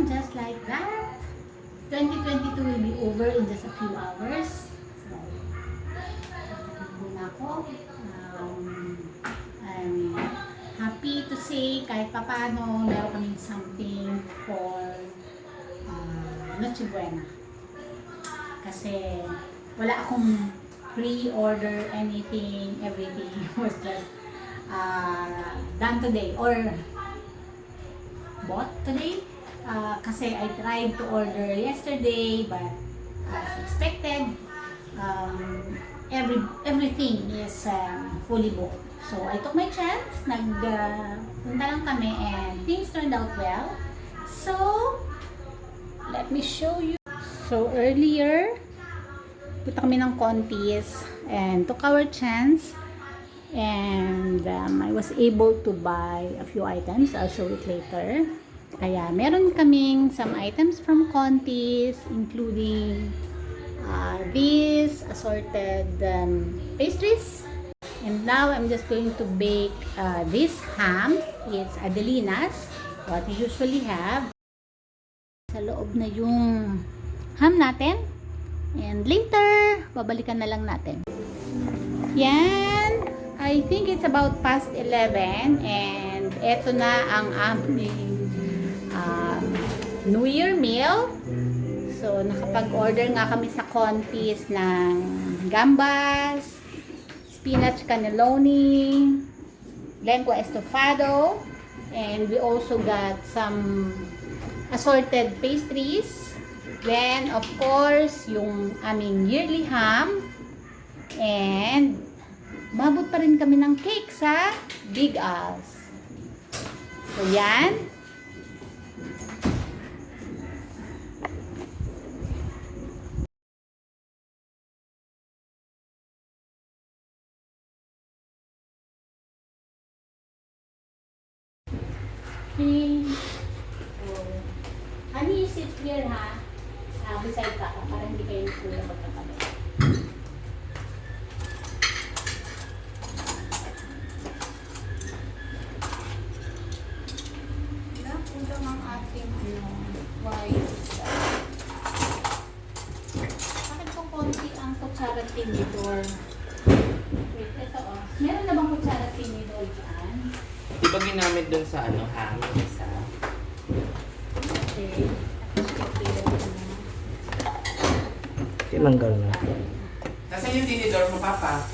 just like that. 2022 will be over in just a few hours. So, tatakbo na ako. I'm happy to say kahit papano meron kaming something for Noche Buena. Kasi wala akong pre-order anything, everything was just done today or bought today. Kasi I tried to order yesterday but as expected, everything is fully booked. So I took my chance, punta lang kami and things turned out well. So let me show you. So earlier, punta kami ng Contis and took our chance and I was able to buy a few items. I'll show it later. Kaya meron kaming some items from Contis including these assorted pastries. And now I'm just going to bake this ham. It's Adelina's, what we usually have. Sa loob na yung ham natin. And later, babalikan na lang natin. Yan. I think it's about past 11. And eto na ang aming New Year meal. So, nakapag-order nga kami sa Contis ng gambas, spinach cannelloni, lengua estofado, and we also got some assorted pastries. Then, of course, yung aming yearly ham. And, mabot pa rin kami ng cake sa Big Al's. So, yan. Okay. So, honey, sit here ha. Beside ka para hindi kayo kulang magkakabi. Kulang ang ating white. Bakit kung konti ang kutsara tinidor? Wait, ito oh. Meron na bang kutsara tinidor dyan? Di ba ginamit dun sa ham? Isa? Okay. Tinanggal na. Nasaan yung tinidor mo, Papa?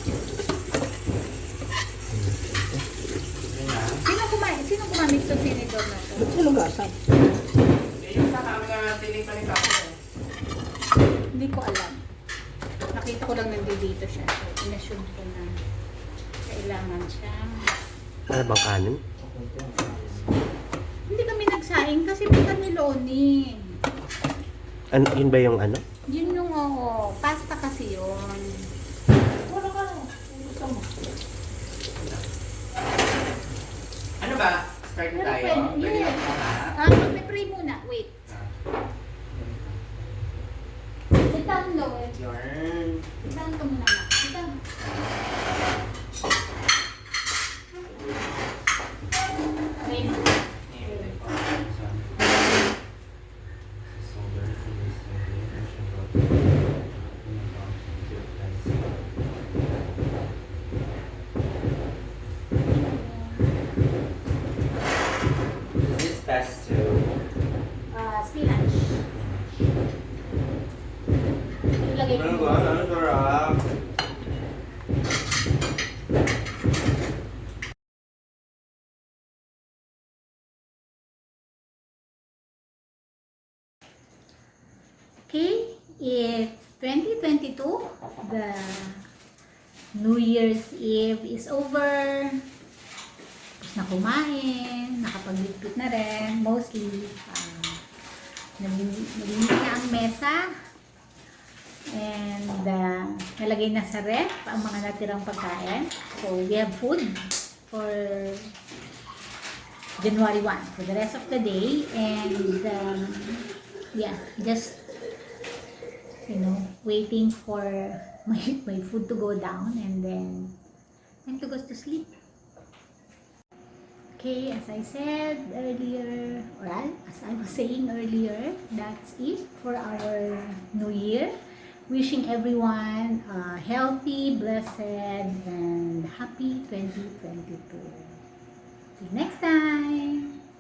Sino gumamit sa tinidor na ito? Ba't sa lugasan? Yung sa kami na tinig pa ni Papa eh. Hindi ko alam. Nakita ko lang nandito siya. So, inassume ko na kailangan siya. Ano bang kanin? Hindi kami nagsaing kasi punta ni Loni. Ano, yun ba yung ano? Yun yung pasta kasi yun. Wala ka no. Gusto mo. Ano ba? Start na tayo? Pwede Yes. ako na? Magpe-pray muna. Wait. Sit down, Lorenz. Yarn. Sit down ka muna. Sit down. Pray muna. This best to Spinach. Ilagay ko. ano ba? Ano sarap? Okay, it's 2022. The New Year's Eve is over. Tapos na kumain, nakapagligpit na rin. Mostly, nalinis na ang mesa. And nalagay na sa ref ang mga natirang pagkain. So, we have food for January 1 for the rest of the day. And yeah, just waiting for my food to go down and then time to go to sleep. Okay, as I said earlier, or as I was saying earlier, that's it for our new year. Wishing everyone a healthy, blessed, and happy 2022. See you next time!